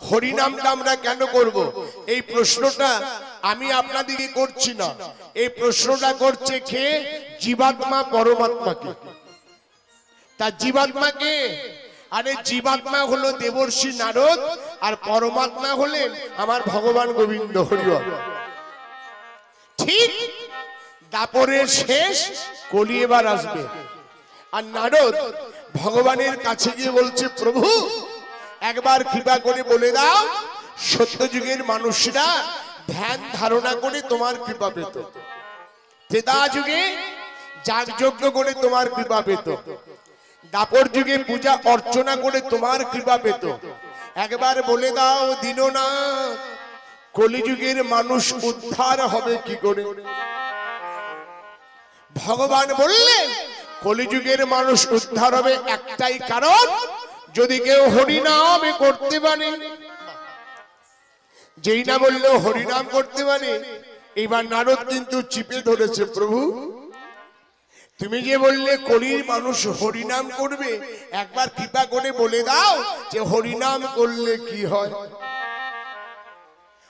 হরিনামটা আমরা কেন করব? এই প্রশ্নটা আমি আপনাদেরকে করছি না, এই প্রশ্নটা করছে কে? জীবাত্মা পরমাত্মাকে। তা জীবাত্মাকে, আরে জীবাত্মা হলো দেবর্ষি নারদ, আর পরমাত্মা হলেন আমার ভগবান গোবিন্দ হরিবল। ঠিক দাপরের শেষ, কলি এবার আসবে। আর নারদ ভগবানের কাছে গিয়ে বলছে, প্রভু একবার কৃপা করে বলে দাও, সত্যযুগের মানুষরা ধ্যান ধারণা করে তোমার কৃপা পেত, ত্রেতা যুগে যাগযজ্ঞ করে তোমার কৃপা পেত, দাপর যুগে পূজা অর্চনা করে তোমার কৃপা পেত। একবার বলে দাও দীননাথ, কলিযুগের মানুষ উদ্ধার হবে কি করে? ভগবান বললেন, কলিযুগের মানুষ উদ্ধার হবে একটাই কারণ, যদি কেউ হরিনাম করতে পারে। যেই না বললো হরিনাম করতে পারে, এবার নারদ কিন্তু চিপে ধরেছে, প্রভু তুমি যে বললে কলির মানুষ হরিনাম করবে, একবার কৃপা করে বলে দাও যে হরিনাম করলে কি হয়,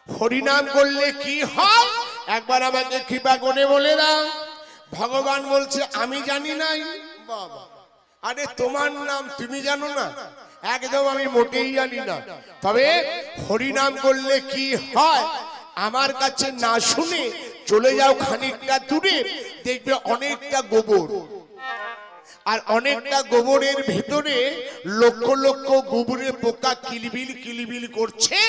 হরিনাম করলে কি হয়, একবার আমাকে কৃপা করে বলে দাও। ভগবান বলছে, আমি জানি নাই। বাবা, আরে তোমার নাম তুমি জানো না? একদম আমি মোটেই জানি না। তবে হরিনাম করলে কি হয় আমার কাছে না শুনে চলে যাও খানিকটা দূরে, দেখবে অনেকটা গোবর, আর অনেকটা গোবরের ভেতরে লক্ষ লক্ষ গোবরে পোকা কিলবিল কিলবিল করছে।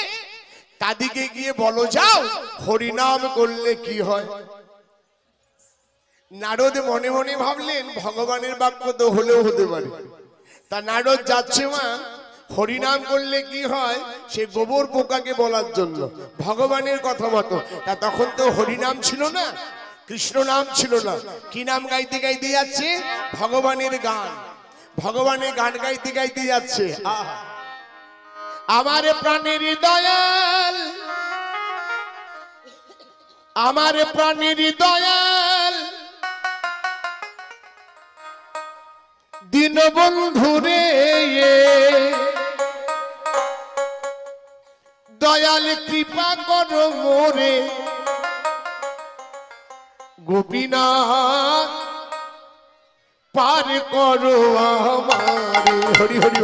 তাদিকে গিয়ে বলো যাও হরিনাম করলে কি হয়। নারদ মনে মনে ভাবলেন, ভগবানের বাক্য তো হলেও হতে পারে। তা নারদ যাচ্ছে মা হরিনাম করলে কি হয় সে গোবর পোকাকে বলার জন্য, ভগবানের কথা মতো। তা তখন তো হরিনাম ছিল না, কৃষ্ণ নাম ছিল না। কি নাম গাইতে গাইতে যাচ্ছে? ভগবানের গান। ভগবানের গান গাইতে গাইতে যাচ্ছে, আমার প্রাণের দয়াল, আমার প্রাণের দয়াল দীনবন্ধু রে, দয়াল কৃপা করো মোরে, গোপীনাথ পার করো আমারে। হরি হরি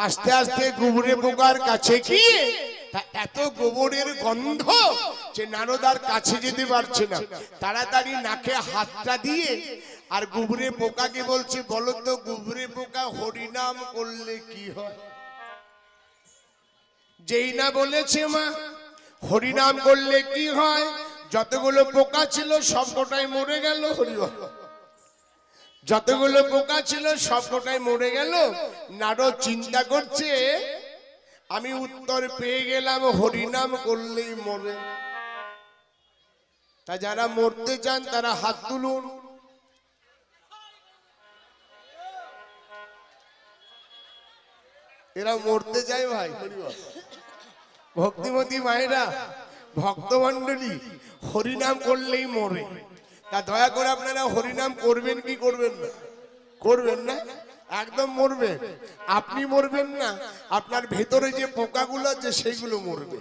আস্তে আস্তে গোবরে পোকার কাছে গিয়ে এত গোবরের গন্ধ যে নারদার কাছে যেতে পারছে না। তাড়াতাড়ি নাকে হাতটা দিয়ে আর গোবরে পোকাকে বলছে, বলো তো গোবরে পোকা হরিনাম করলে কি হয়? যেই না বলেছে মা হরিনাম করলে কি হয়, যতগুলো পোকা ছিল সবকটাই মরে গেল। হরিবল, যতগুলো পোকা ছিল সবকটাই মরে গেল। নারদ চিন্তা করছে, আমি উত্তর পেয়ে গেলাম, হরিনাম করলেই মরে। তা যারা মরতে চান তারা হাত তুলুন। এরা মরতে চায় ভাই। ভক্তিমতী মায়েরা, ভক্তমন্ডলী, হরিনাম করলেই মরে। তা দয়া করে আপনারা হরিনাম করবেন কি করবেন না? করবেন না, একদম মরবেন। আপনি মরবেন না, আপনার ভেতরে যে পোকাগুলো আছে সেইগুলো মরবে।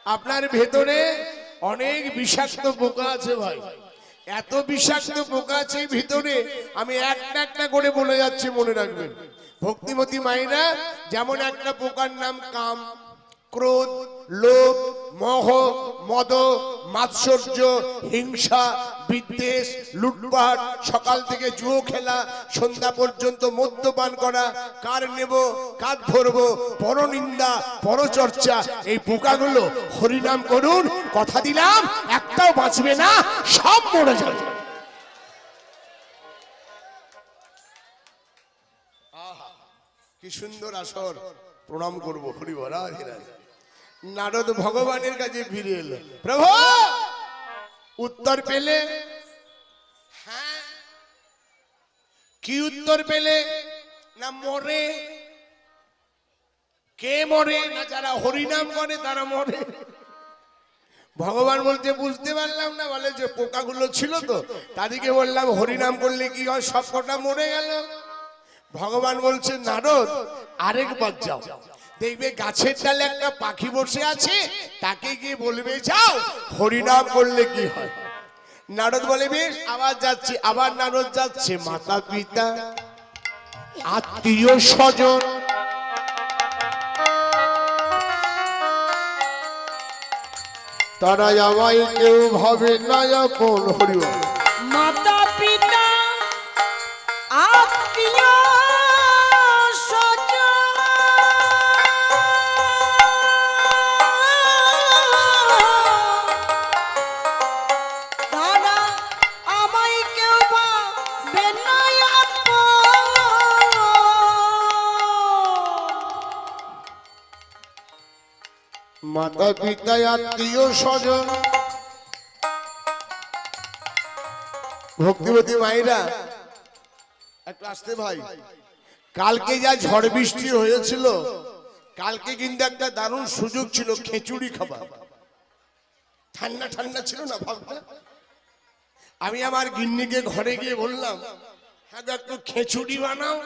আপনার ভেতরে অনেক বিষাক্ত পোকা আছে ভাই, এত বিষাক্ত পোকা আছে ভিতরে, আমি একটা একটা করে বলে যাচ্ছি, মনে রাখবেন। ভক্তিমতী মায়েরা, যেমন একটা পোকার নাম কাম, ক্রোধ, লোভ, মোহ, মদ, মাৎসর্য, হিংসা, বিদ্বেষ, লুটপাট, সকাল থেকে জুয়ো খেলা, সন্ধ্যা পর্যন্ত মদ্যপান করা, কার নেব কার ধরবো, পরনিন্দা, পরচর্চা, এই পোকাগুলো হরিনাম করুন, কথা দিলাম একটাও বাঁচবে না, সব মরে যাবে। কি সুন্দর আসর, প্রণাম করবো। হরি বরাধি রাধে। নারদ ভগবানের কাছে ফিরে এলো, প্রভু উত্তর পেলে? হ্যাঁ। কি উত্তর পেলে? না মরে। কে মরে? না যারা হরিনাম করে তারা মরে। ভগবান বলতে বুঝতে পারলাম না, বলে যে পোকাগুলো ছিল তো তাদেরকে বললাম হরিনাম করলে কি হয়, সব কটা মরে গেল। ভগবান বলছে নারদ আরেকবার যাও, দেখবে গাছের ডালে একটা পাখি বসে আছে, তাকে গিয়ে বলবে যাও হরিনাম করলে কি হয়। নারদ বলে বেশ, আবার যাচ্ছে। আবার নারদ যাচ্ছে, মাতা পিতা আত্মীয় স্বজন তারা আমায় কেউ ভাবে না আপন। হরি বল। মাতা পিতা আত্মীয় মাতা পিতা আত্মীয় স্বজন। ভক্তিমতী মায়েরা একটু আসতে ভাই। কালকে যা ঝড় বৃষ্টি হয়েছিল, কালকে কিন্তু একটা দারুণ সুযোগ ছিল খিচুড়ি খাবার। ঠান্ডা ঠান্ডা ছিল না ভাবটা। আমি আমার গিন্নিকে ঘরে গিয়ে বললাম, হ্যাঁ একটু খিচুড়ি বানাও।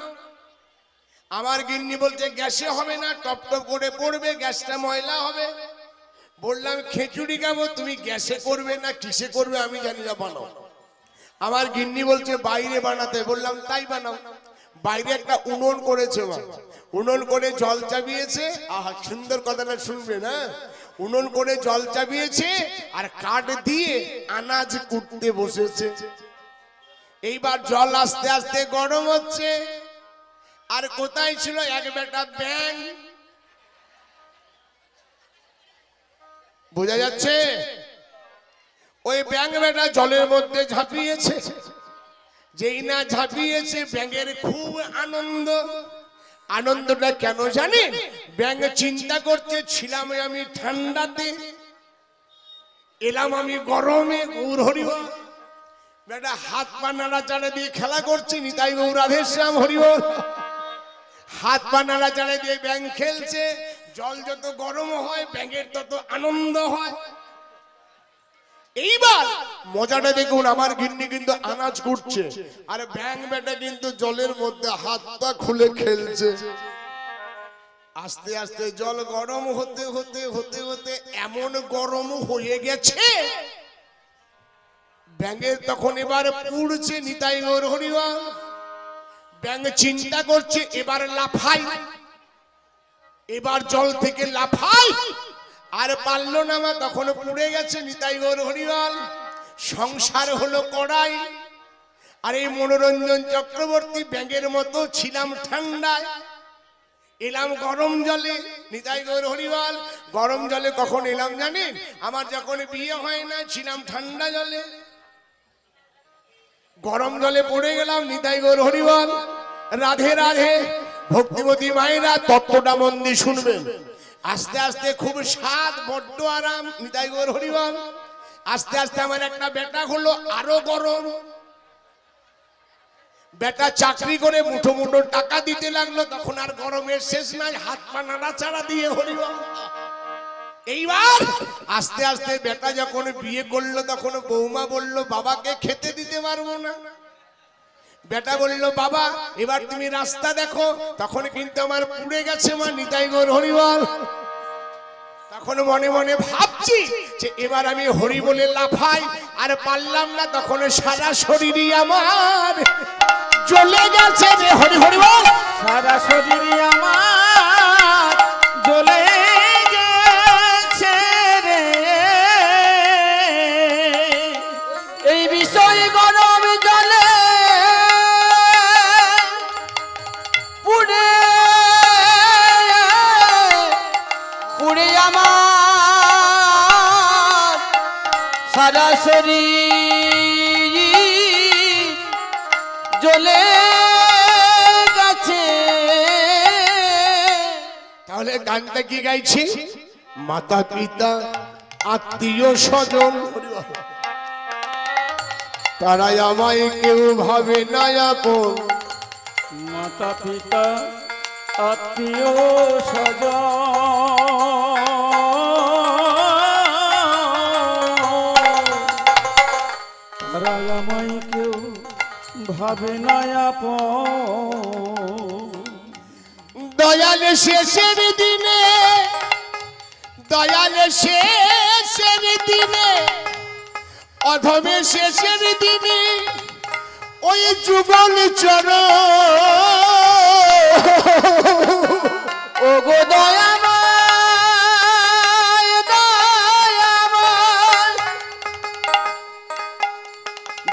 আমার গিন্নি বলছে গ্যাসে হবে না, টপ টপ করে পড়বে, গ্যাসটা ময়লা হবে। বললাম খিচুড়ি খাবো, তুমি গ্যাসে করবে না কিসে করবে আমি জানি না, বানাও। আমার গিন্নি বলছে বাইরে বানাতে। বললাম তাই বানাও। বাইরে একটা উনুন করেছে, উনুন করে জল চাপিয়েছে। আহা সুন্দর কথাটা শুনবে না। উনুন করে জল চাপিয়েছে আর কাঠ দিয়ে আনাজ কুটতে বসেছে। এইবার জল আস্তে আস্তে গরম হচ্ছে। আর কোথায় ছিল এক বেটা ব্যাং, বোঝা যাচ্ছে? ওই ব্যাং বেটা জলের মধ্যে ঝাঁপিয়েছে। যেই না ঝাঁপিয়েছে, ব্যাঙের খুব আনন্দ। আনন্দটা কেন জানেন? ব্যাঙ চিন্তা করছে ছিলাম আমি ঠান্ডাতে, এলাম আমি গরমে। গৌর হরিবল। বেটা হাত পা নাড়াচাড়া দিয়ে খেলা করছে, নিতাই গৌর রাধেশ্যাম হরিবল। হাত পা নাড়াচাড়া দিয়ে ব্যাঙ খেলছে। জল যত গরম হয় ব্যাঙের তত আনন্দ হয়। এইবার মজাটা দেখুন, আমার গিন্নি কিন্তু আনাজ কুটছে আর ব্যাঙ বেটা কিন্তু জলের মধ্যে হাত পা খুলে খেলছে। আস্তে আস্তে জল গরম হতে হতে হতে হতে এমন গরম হয়ে গেছে, ব্যাঙের তখন এবার পুড়ছে। নিতাই গৌর হরিবল। ব্যাঙ চিন্তা করছে এবার লাফাই, এবার জল থেকে লাফাই। আর পারলো না, মা তখন পুড়ে গেছে। নিতাই গৌর হরিবল। সংসার হলো কড়াই। আর এই মনোরঞ্জন চক্রবর্তী ব্যাঙের মতো ছিলাম ঠান্ডায়, এলাম গরম জলে। নিতাই গৌর হরিবল। গরম জলে কখন এলাম জানেন? আমার যখন বিয়ে হয় না, ছিলাম ঠান্ডা জলে, গরম জলে পড়ে গেলাম। নিতাই গৌর হরিবল। রাধে রাধে। ভক্তিমতী মায়েরা তত্ত্বটা মন দিয়ে শুনবেন। আস্তে আস্তে খুব স্বাদ, বড্ড আরাম। নিতাই গৌর হরিবল। আস্তে আস্তে আমার একটা বেটা হলো আরো গরম। বেটা চাকরি করে মুঠো মুঠো টাকা দিতে লাগলো, তখন আর গরমের শেষ নাই। হাত পা নাড়াচাড়া দিয়ে হরিবল। এইবার আস্তে আস্তে বেটা যখন বিয়ে করলো তখন বৌমা বলল বাবাকে খেতে দিতে পারবো না। বেটা বলল বাবা এবার তুমি রাস্তা দেখো। তখন কিন্তু আমার পুড়ে গেছে মা, নিতাই গৌর হরিবল। তখন মনে মনে ভাবছি যে এবার আমি হরি বলে লাফাই, আর পারলাম না। তখন সারা শরীরই আমার জ্বলে গেছে রে, হরি হরি বল। সারা শরীর আমার জ্বলে গেছে রে, এই বিষয় গরম জলে পুড়ে পুড়ে আমার সারা শরীর জ্বলে গেছে। তাহলে গানটা কি গাইছি? মাতা পিতা আত্মীয় স্বজন তারাই আমায় কেউ ভাবে না আপন। মাতা পিতা আত্মীয় স্বজন তারা আমায় কেউ ভাবে না আপন। দয়াল শেষের দিনে, দয়াল শেষের দিনে, অধমে শেষের দিনে ওই যুগল ও গো দয়াময় দয়াময়,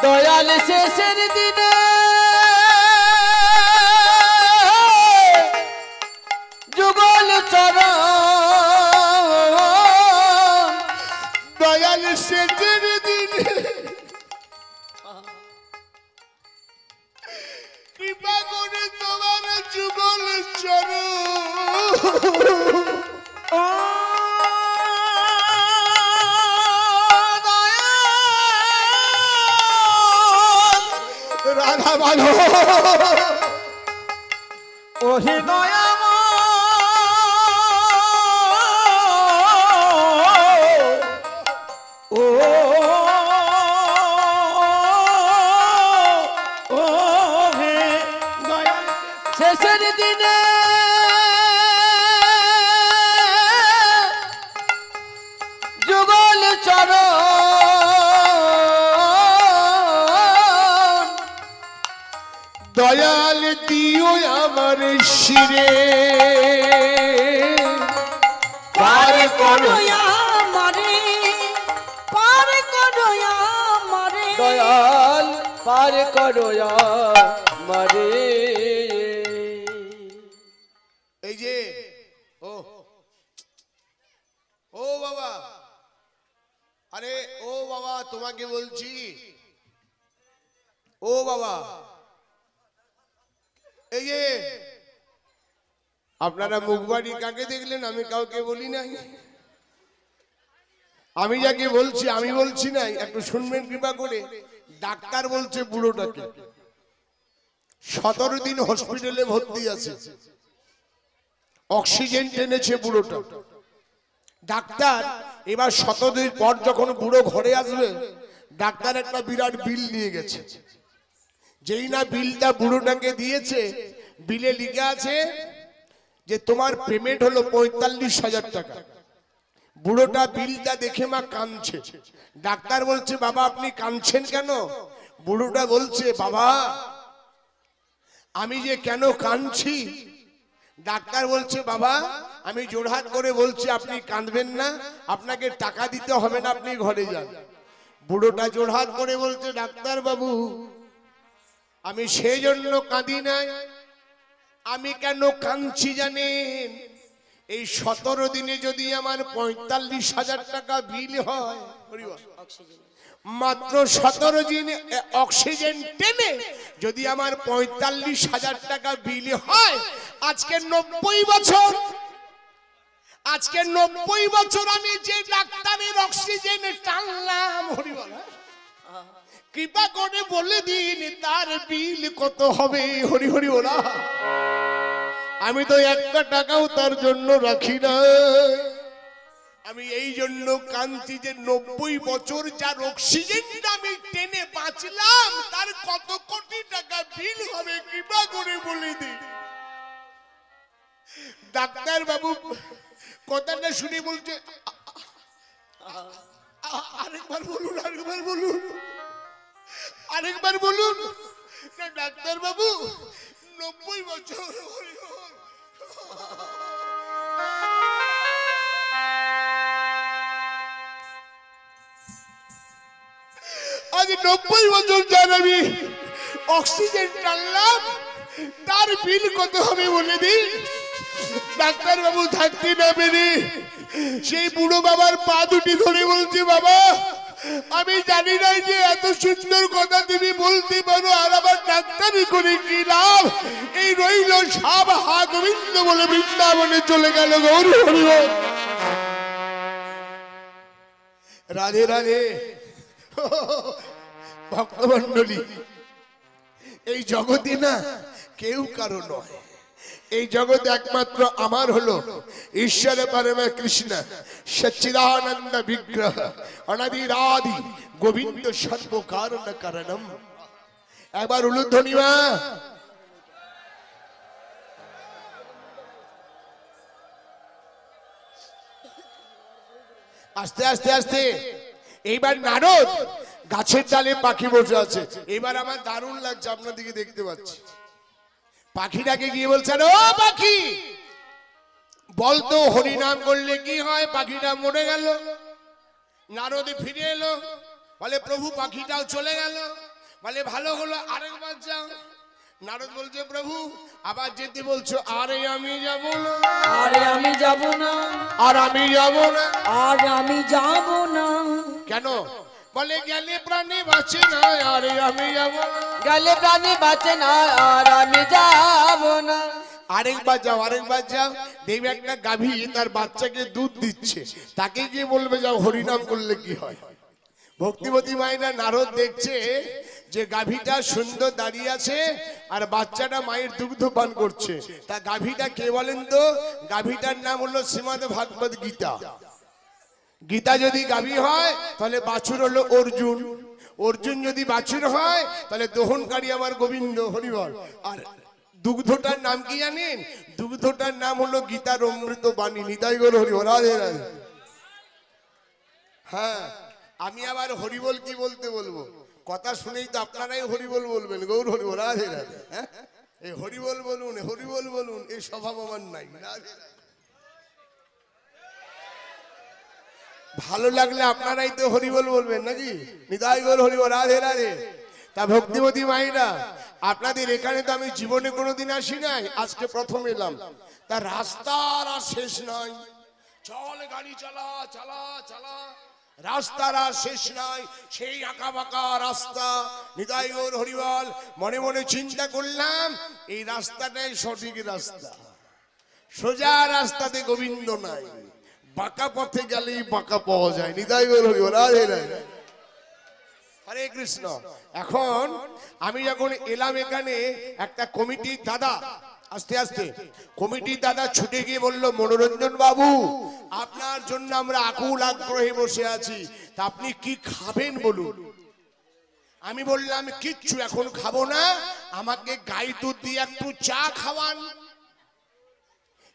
দয়াল শেষের দিনে যুগল চরণ, দয়াল শেষের দিনে কৃপা করে তোমার যুগল ও দয়াল রাধা ভালো ওহে দয়াময়, ও ও হে দয়াল শেষের দিনে যুগল চরণ, দয়াল দিও আমার শিরে পার করো আমারে, পার করো আমারে দয়াল, পার করো আমারে। এই যে ও ও বাবা, আরে ও বাবা তোমাকে বলছি, ও বাবা এই যে আপনারা মুখবাড়ি কাকে দেখলেন? আমি কাউকে বলি নাই। আমি যাকে বলছি আমি বলছি নাই, একটু শুনবেন কৃপা করে। ডাক্তার বলছে বুড়োটাকে 17 দিন হসপিটালে ভর্তি আছে, অক্সিজেন টেনেছে বুড়োটা। ডাক্তার এবার 17 দিন পর যখন বুড়ো ঘরে আসবে, ডাক্তার একটা বিরাট বিল নিয়ে গেছে। যেই না বিলটা বুড়োটাকে দিয়েছে, বিলে লিখে আছে যে তোমার পেমেন্ট হলো 45,000 টাকা। বুড়োটা বিলটা দেখে মা কাঁদছে। ডাক্তার বলছে বাবা আপনি কাঁদছেন কেন? বুড়োটা বলছে বাবা আমি যে কেন কাঁদছি। ডাক্তার বলছে বাবা আমি জোড়হাত করে বলছি আপনি কাঁদবেন না, আপনাকে টাকা দিতে হবে না, আপনি ঘরে যান। বুড়োটা জোড়হাত করে বলছে ডাক্তার বাবু আমি সেই জন্য কাঁদি নাই, আমি কেন কাঁদছি জানেন? এই 17 দিনে যদি আমার 45,000 টাকা বিল হয়, মাত্র 17 দিন অক্সিজেন টেনে যদি আমার 45,000 টাকা বিল হয়, আজকে 90 বছর, আজকে 90 বছর আমি যে ডাক্তারের অক্সিজেন টানলাম, হরিবল কৃপা করে বলে দিন তার বিল কত হবে? হরি হরি ওরা আমি তো একটা টাকাও তার জন্য রাখি না। আমি এই জন্য কাঁদছি যে 90 বছর যার অক্সিজেনটা আমি টেনে বাঁচলাম তার কত কোটি টাকা বিল হবে কৃপা করে বলে দিন। ডাক্তার বাবু কথাটা শুনে বলছে আরেকবার বলুন, আরেকবার বলুন, আরেকবার বলুন। ডাক্তার বাবু 90 বছর আজ 90 বছর যার আমি অক্সিজেন টানলাম তার বিল কত হবে বলে দিন। ডাক্তার বাবু থাকতে না পেরে সেই বুড়ো বাবার পা দুটি ধরে বলছে, বাবা আমি জানি না যে এত সুন্দর কথা তুমি বলতে পারো, আর আবার ডাক্তারি করে কি লাভ। এই রইল সব হা গোবিন্দ বলে বৃন্দাবনে চলে গেল। গৌর হরি বল। রাধে রাধে। ভক্তমণ্ডলী, এই জগতে না কেউ কারো নয়, এই জগৎ একমাত্র আমার হলো ঈশ্বর পরম কৃষ্ণ সচ্চিদানন্দ বিগ্রহ অনাদিরাদি গোবিন্দ সর্ব কারণ কারণম। একবার উলুধ্বনি মা। আস্তে আস্তে আস্তে। এইবার নারদ গাছের ডালে পাখি বসে আছে। এবার আমার দারুণ লাগছে, আপনাদেরকে দেখতে পাচ্ছি। পাখিটাকে গিয়ে বলছেন, ও পাখি বলতো হরিনাম করলে কি হয়? পাখিটা মরে গেল। নারদে ফিরে এলো, বলে প্রভু পাখিটাও চলে গেল। বলে ভালো হলো, আরেকবার যাও। নারদ বলছে, প্রভু আবার যেতে বলছো? আরে আমি যাব না, আরে আমি যাব না, আর আমি যাব না, আর আমি যাব না। কেন? বলে গেলে প্রাণী বাঁচে না, আরে আমি যাব না। গেলে প্রাণী বাঁচে না, আর আমি যাব না। আরেকবার যাও, আরেকবার যাও। দেখবে একটা গাভী তার বাচ্চাকে দুধ দিচ্ছে, তাকে গিয়ে বলবে যাও হরিনাম করলে কি হয়। ভক্তিবতী মায়েরা নারদ দেখছে যে গাভীটা সুন্দর দাঁড়িয়ে আছে আর বাচ্চাটা মায়ের দুগ্ধ পান করছে। তা গাভীটা কে বলেন তো? গাভীটার নাম হলো শ্রীমদ ভাগবত গীতা। গীতা যদি গাভী হয় তাহলে বাছুর হলো অর্জুন, অর্জুন যদি বাছুর হয় তাহলে দহনকারী আমার গোবিন্দ হরিবল। আর দুগ্ধটার নাম কি জানেন? দুগ্ধটার নাম হলো গীতার অমৃত বাণী। নিতাই গৌর হরিবল। রাধে রাধে। হ্যাঁ, আমি আবার হরিবল কি বলতে বলবো? কথা শুনেই তো আপনারাই হরিবল বলবেন। গৌর হরিবল। রাধে রাধে। হ্যাঁ, এই হরিবল বলুন, হরিবল বলুন, এই স্বভাব আমার নাই। রাধে রাধে। ভালো লাগলে আপনারাই তো হরিবল বলবেন নাকি? নিতাই গৌর হরিবল। রাধে রাধে। তা ভক্তিবতী মায়েরা, আপনাদের এখানে তো আমি জীবনে কোনোদিন আসি নাই, আজকে প্রথম এলাম। তা রাস্তার আর শেষ নাই, চল গাড়ি চালা চালা চালা, রাস্তার আর শেষ নাই। সেই আঁকা বাঁকা রাস্তা। নিতাই গৌর হরিবল। মনে মনে চিন্তা করলাম এই রাস্তাটাই সঠিক রাস্তা, সোজা রাস্তাতে গোবিন্দ নাই, বাঁকা পথে গেলেই বাঁকা পাওয়া যায়। নিতাই গৌর হরিবল। রাধে রাধে। হরে কৃষ্ণ। এখন আমি যখন এলাম এখানে, একটা কমিটির দাদা আস্তে আস্তে কমিটির দাদা ছুটে গিয়ে বলল, মনোরঞ্জন বাবু আপনার জন্য আমরা আকুল আগ্রহে বসে আছি, তা আপনি কি খাবেন বলুন। আমি বললাম কিচ্ছু এখন খাবো না, আমাকে গাই দুধ দিয়ে একটু চা খাওয়ান।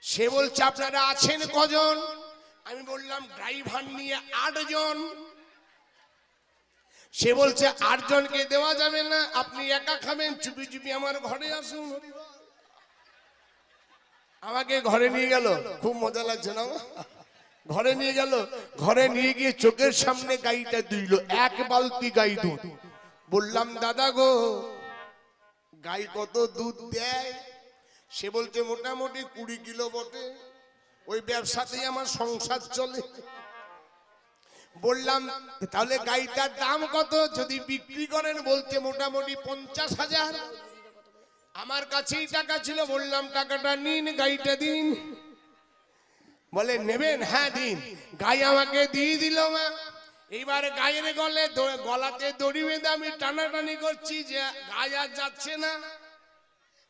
সে বলছে আপনারা আছেন কজন? আমি বললাম ড্রাইভার নিয়ে 8 জন। সে বলছে 8 জনকে দেওয়া যাবে না, আপনি একা খাবেন, চুপি চুপি আমার ঘরে আসুন। আমাকে ঘরে নিয়ে গেল, খুব মজা লাগছে না? ঘরে নিয়ে গেল, ঘরে নিয়ে গিয়ে চোখের সামনে গাইটা দুইল, 1 বালতি গাই দুধ। বললাম দাদা গো, গাই কত দুধ দেয়? সে বলছে মোটামুটি 20 কিলো বটে, ওই ব্যবসাতেই আমার সংসার চলে। বললাম তাহলে গাইটার দাম কত যদি বিক্রি করেন? বলতে মোটামুটি 50,000। আমার কাছেই টাকা ছিল, বললাম টাকাটা নিন, গাইটা দিন। বলে নেবেন? হ্যাঁ দিন। গাই আমাকে দিয়ে দিল। মা এইবার গায়ের গলাতে দড়ি বেঁধে আমি টানাটানি করছি যে গাই আর যাচ্ছে না।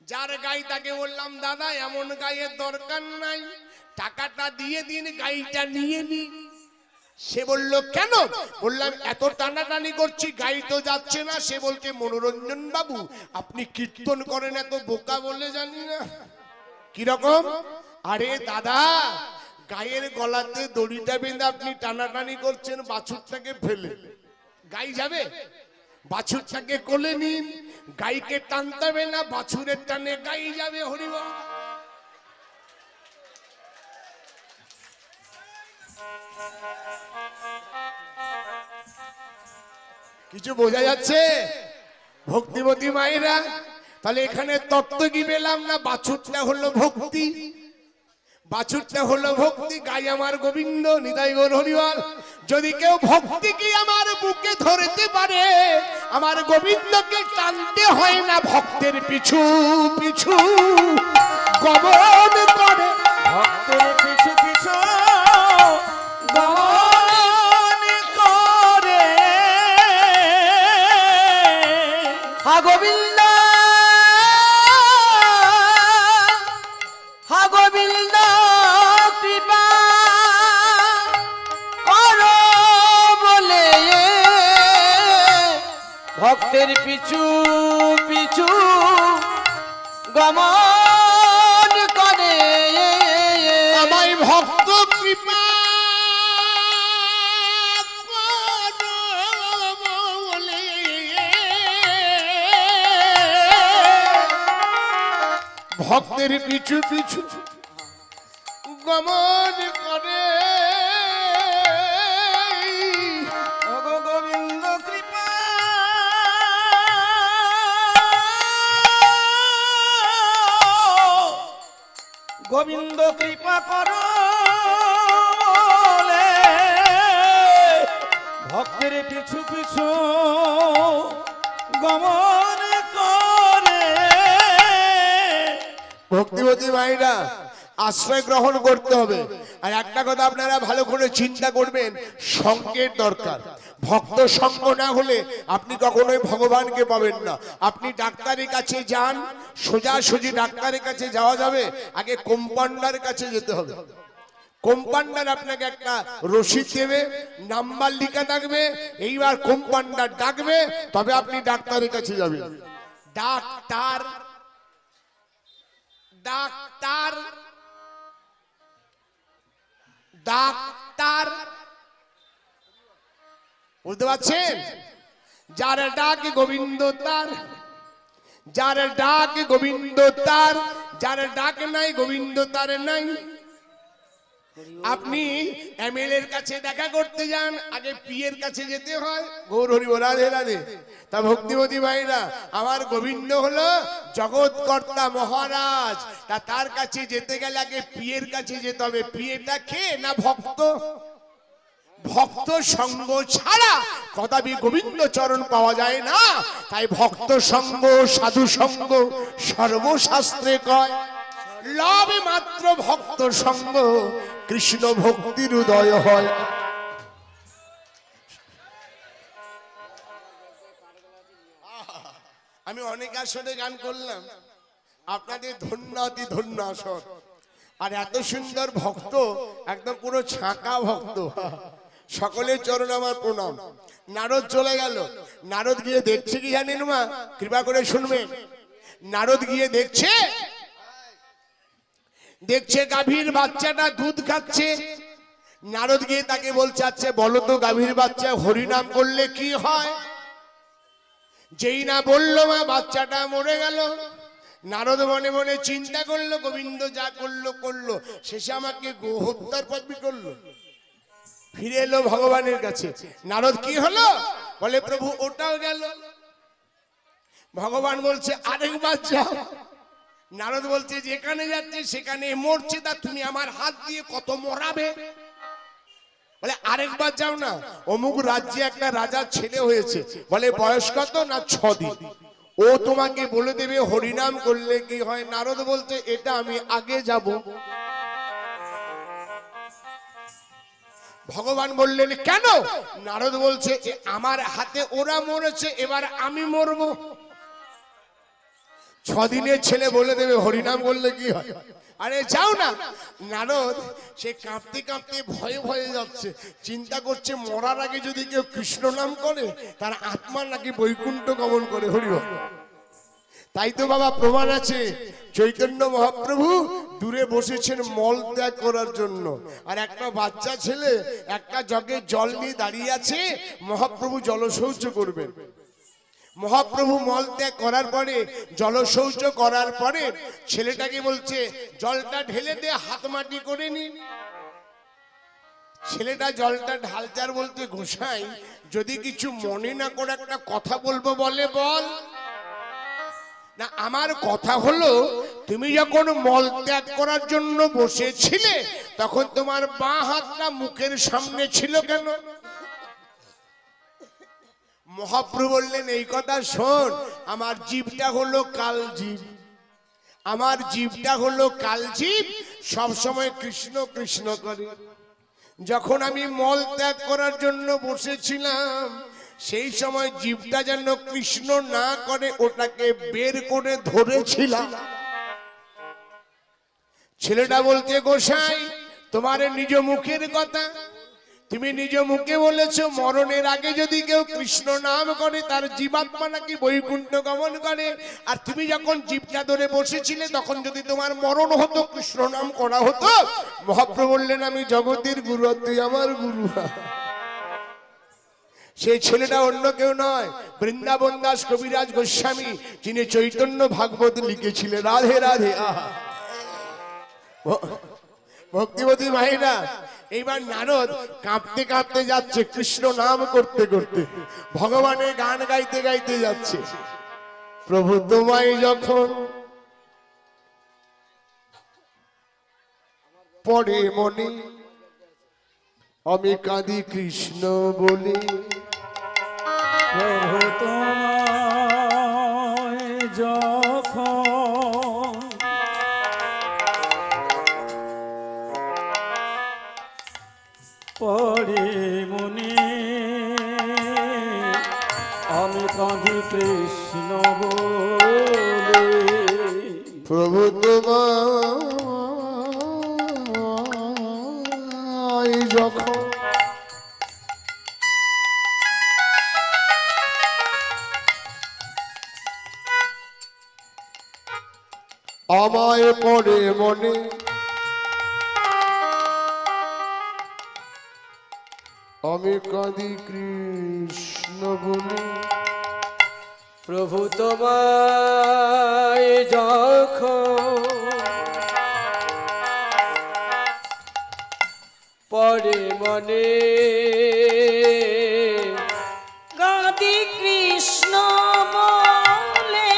যার গাই তাকে বললাম দাদা এমন গাইয়ের দরকার নাই, টাকাটা দিয়ে দিন, গাইটা নিয়ে নিন। সে বলল কেন? বললাম এত টানাটানি করছি, গাড়ি তো যাচ্ছে না। সে বলছে মনোরঞ্জন বাবু আপনি কীর্তন করেন এত বোকা বলে জানি না। কিরকম? আরে দাদা, গায়ের গলাতে দড়িটা বেঁধে আপনি টানাটানি করছেন বাছুরটাকে ফেলে, গাই যাবে? বাছুরটাকে কোলে নিন, গাইকে টানতে হবে না, বাছুরের টানে গাই যাবে। হরিবল। কিছু বোঝা যাচ্ছে ভক্তিবতী মায়েরা? তাহলে এখানে তত্ত্ব কি পেলাম না? বাছুরটা হলো ভক্তি, বাছুরটা হলো ভক্তি, গাই আমার গোবিন্দ, নিতাই গৌর হরিবল। যদি কেউ ভক্তিকে আমার বুকে ধরতে পারে, আমার গোবিন্দকে টানতে হয় না, ভক্তের পিছু পিছু গমন করে, ভক্তের পিছু পিছু গমন করে। হা গোবিন্দ, হা গোবিন্দ কৃপা করো বলে ভক্তের পিছু পিছু গমন করে। আমায় ভক্ত কৃপা করো বলে ভক্তের পিছু পিছু গমন করে। ওগো গোবিন্দ কৃপা গোবিন্দ কৃপা করো বলে ভক্তের পিছু পিছু গমন করে। ভক্তিবতী মায়েরা আশ্রয় গ্রহণ করতে হবে। আর একটা কথা আপনারা ভালো করে চিন্তা করবেন, সঙ্গের দরকার। ভক্ত সঙ্গ না হলে আপনি কখনোই ভগবানকে পাবেন না। আপনি ডাক্তারের কাছে যান, সোজাসুজি ডাক্তারের কাছে যাওয়া যাবে? আগে কম্পাউন্ডারের কাছে যেতে হবে। কম্পাউন্ডার আপনাকে একটা রসিদ দেবে, নাম্বার লেখা থাকবে, এইবার কম্পাউন্ডার ডাকবে, তবে আপনি ডাক্তারের কাছে যাবেন। ডাক্তার ডাক্তার ডাক্তার, বুঝতে পারছেন? যার ডাক গোবিন্দ তার, যার ডাক গোবিন্দ তার, যার ডাক নাই গোবিন্দ তার নাই। আপনি এমএলএ এর কাছে দেখা করতে যান, আগে পি এর কাছে যেতে হয়। গৌর হরি বল, রাধে রাধে। তা ভক্তিবতী ভাইরা, আমার গোবিন্দ হলো জগৎকর্তা মহারাজ, তা তার কাছে যেতে গেলে আগে পি এর কাছে যেতে হবে। পিএটা কে না ভক্ত। ভক্ত সঙ্গ ছাড়া কদাপি গোবিন্দ চরণ পাওয়া যায় না। তাই ভক্ত সঙ্গ, সাধু সঙ্গ সর্বশাস্ত্রে কয়, লবে মাত্র ভক্ত সঙ্গ, কৃষ্ণ ভক্তির উদয় হয়। আমি অনেক আসরে গান করলাম, আপনাদের ধন্য অতি ধন্য আসর। আর এত সুন্দর ভক্ত, একদম পুরো ছাঁকা ভক্ত। সকলের চরণ আমার প্রণাম। নারদ চলে গেল, নারদ গিয়ে দেখছে কি জানেন মা? কৃপা করে শুনবেন। নারদ গিয়ে দেখছে, দেখছে গাভীর বাচ্চাটা দুধ খাচ্ছে। নারদ গিয়ে তাকে বলছে, আচ্ছা বলো তো গাভীর বাচ্চা হরিনাম করলে কি হয়? যেই না বললো মা, বাচ্চাটা মরে গেল। নারদ মনে মনে চিন্তা করলো, গোবিন্দ যা করলো করলো, শেষে আমাকে গোহত্যার পদবি করলো। ফিরে এলো ভগবানের কাছে। নারদ কি হলো? বলে প্রভু ওটাও গেল। ভগবান বলছে আরেকবার যাও। নারদ বলছে যেখানে যাচ্ছে সেখানে মরছে, তা তুমি আমার হাত দিয়ে কত মরাবে? বলে আরেকবার যাও না, অমুক রাজ্যে একটা রাজার ছেলে হয়েছে। বলে বয়স কত? না 6 দিন। ও তোমাকে বলে দেবে হরিনাম করলে কি হয়। নারদ বলতে এটা আমি আগে যাব। ভগবান বললেন কেন? নারদ বলছে আমার হাতে ওরা মরেছে, এবার আমি মরবো। 6 দিনের ছেলে বলে দেবে হরিনাম করলে কি হয়। আরে যাও না। নারদ সে কাঁপতে কাঁপতে ভয়ে ভয়ে যাচ্ছে, চিন্তা করছে মরার আগে যদি কেউ কৃষ্ণ নাম করে তার আত্মা নাকি বৈকুণ্ঠ গমন করে। হরিবল। তাই তো বাবা প্রমাণ আছে, চৈতন্য মহাপ্রভু দূরে বসেছেন মল ত্যাগ করার জন্য, আর একটা বাচ্চা ছেলে একটা জগে জল নিয়ে দাঁড়িয়ে আছে, মহাপ্রভু জলশৌচ করবেন। মহাপ্রভু মল ত্যাগ করার পরে, জলশৌচ করার পরে ছেলেটাকে বলছে জলটা ঢেলে দে, হাত মাটি করে নি। ছেলেটা জলটা ঢালতে আর বলতে, গোসাই যদি কিছু মনে না করে একটা কথা বলবো। বলে বল না। আমার কথা হলো, তুমি যখন মল ত্যাগ করার জন্য বসেছিলে তখন তোমার বাঁ হাতটা মুখের সামনে ছিল কেন? মহাপ্রভু বললেন, এই কথা শোন, আমার জীবটা হলো কাল জীব, আমার জীবটা হলো কাল জীব, সবসময় কৃষ্ণ কৃষ্ণ করে। যখন আমি মল ত্যাগ করার জন্য বসেছিলাম সেই সময় জীবটা যেন কৃষ্ণ না করে ওটাকে বের করে ধরেছিলাম। ছেলেটা বলতে, গোসাই তোমার নিজ মুখের কথা, তুমি নিজ মুখে বলেছো মরণের আগে যদি কেউ কৃষ্ণ নাম করে তার জীবাত্মা নাকি বৈকুণ্ঠ গমন করে, আর তুমি যখন জীবটা ধরে বসেছিলে তখন যদি তোমার মরণ হতো কৃষ্ণ নাম করা হতো। মহাপ্রভু বললেন, আমি জগতের গুরু, তুই আমার গুরু। সেই ছেলেটা অন্য কেউ নয়, বৃন্দাবন দাস কবিরাজ গোস্বামী, যিনি চৈতন্য ভাগবত লিখেছিলেন। রাধে রাধে। আহা ভক্তিবতী মায়েরা, এইবার নারদ কাঁপতে কাঁপতে যাচ্ছে, কৃষ্ণ নাম করতে করতে, ভগবানের গান গাইতে গাইতে যাচ্ছে। প্রভু তোমায় যখন পড়ে মনে, আমি কাঁদি কৃষ্ণ বলে। প্রভু তোমায় যখন পড়ে মনে, আমি কাঁদি কৃষ্ণ বলে। প্রভু তোমায় যখন আমায় পড়ে মনে, আমি কাঁদি কৃষ্ণ বলে। প্রভু তোমায় যখন পড়ে মনে, কাঁদি কৃষ্ণ বলে।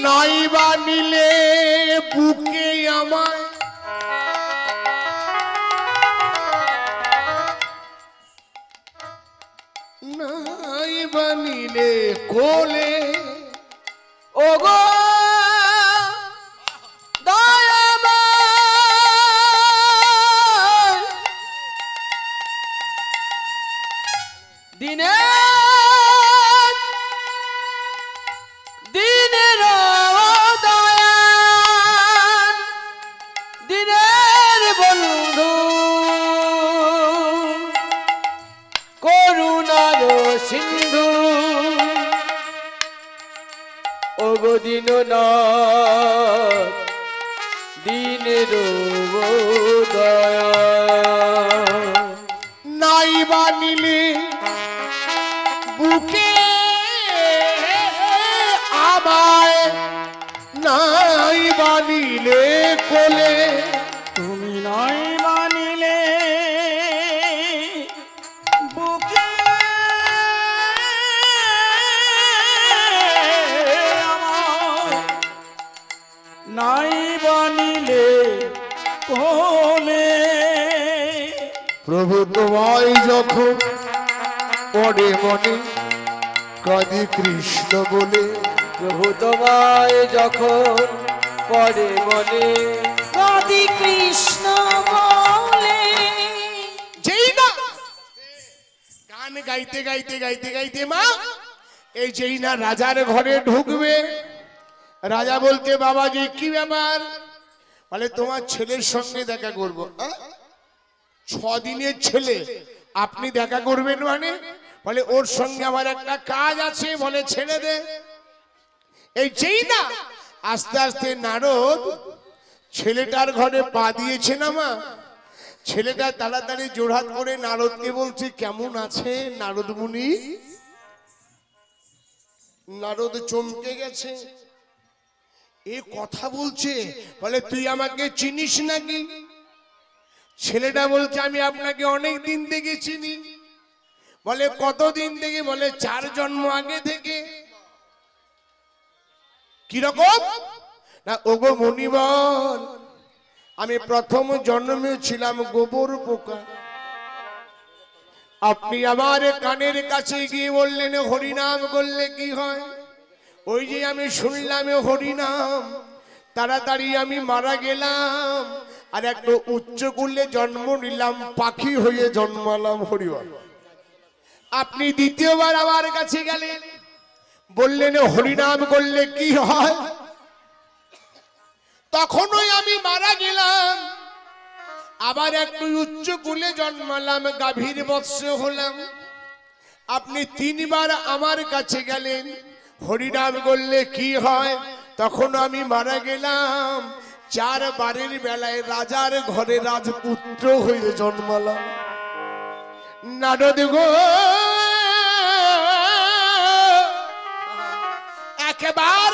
নাই বা নিলে বুকে আমায়, নাই বা নিলে কোলে। ওগো দয়াময়, দিনে দিনের দয়াল, দিনের বন্ধু, করুণার সিন্ধু। ওগো দীননাথ, দিনের দয়া। নাই বা নিলে বুকে আমায়, নাই বা নিলে কোলে। তুমি নাই মানিলে বুকে আমার, নাই বানিলে কোলে। প্রভু তোমায় যখন পড়ে মনে, কাঁদি কৃষ্ণ বলে। প্রভু তোমায় যখন পড়ে মনে, কাঁদি কৃষ্ণ বলে। যেই না গান গাইতে গাইতে গাইতে গাইতে মা, এই যেই না রাজার ঘরে ঢুকবে, রাজা বলতে, বাবাজি কি ব্যাপার? বলে তোমার ছেলের সঙ্গে দেখা করব। 6 দিনের ছেলে আপনি দেখা করবেন মানে? বলে ওর সঙ্গে আমার একটা কাজ আছে, বলে ছেড়ে দে। এই যেই না আস্তে আস্তে নারদ ছেলেটার ঘরে পা দিয়েছে না মা, ছেলেটা তাড়াতাড়ি জোড়হাত করে নারদকে বলছে কেমন আছে নারদ মুনি। নারদ চমকে গেছে, এ কথা বলছে, বলে তুই আমাকে চিনিস নাকি? ছেলেটা বলছে আমি আপনাকে অনেক দিন থেকে চিনি। বলে কতদিন থেকে? বলে 4 জন্ম আগে থেকে। কিরকম না? ওগো মনিবর, আমি প্রথম জন্মে ছিলাম গোবর পোকা। আপনি আমার কানের কাছে গিয়ে বললেন হরিনাম করলে কি হয়। ওই যে আমি শুনলাম হরিনাম, তাড়াতাড়ি আমি মারা গেলাম, আর একটু উচ্চ কুলে জন্ম নিলাম, পাখি হয়ে জন্মালাম। হরিবল। আপনি দ্বিতীয়বার আমার কাছে গেলেন, বললেন হরিনাম করলে কি হয়। তখনই আমি মারা গেলাম, আবার একটু উচ্চ কুলে জন্মালাম, গাভীর বৎস হলাম। আপনি 3 বার আমার কাছে গেলেন, হরিনাম করলে কি হয়। তখন আমি মারা গেলাম, 4 বারের বেলায় রাজার ঘরে রাজপুত্র হয়ে জন্মালাম। নারদ গো, একবার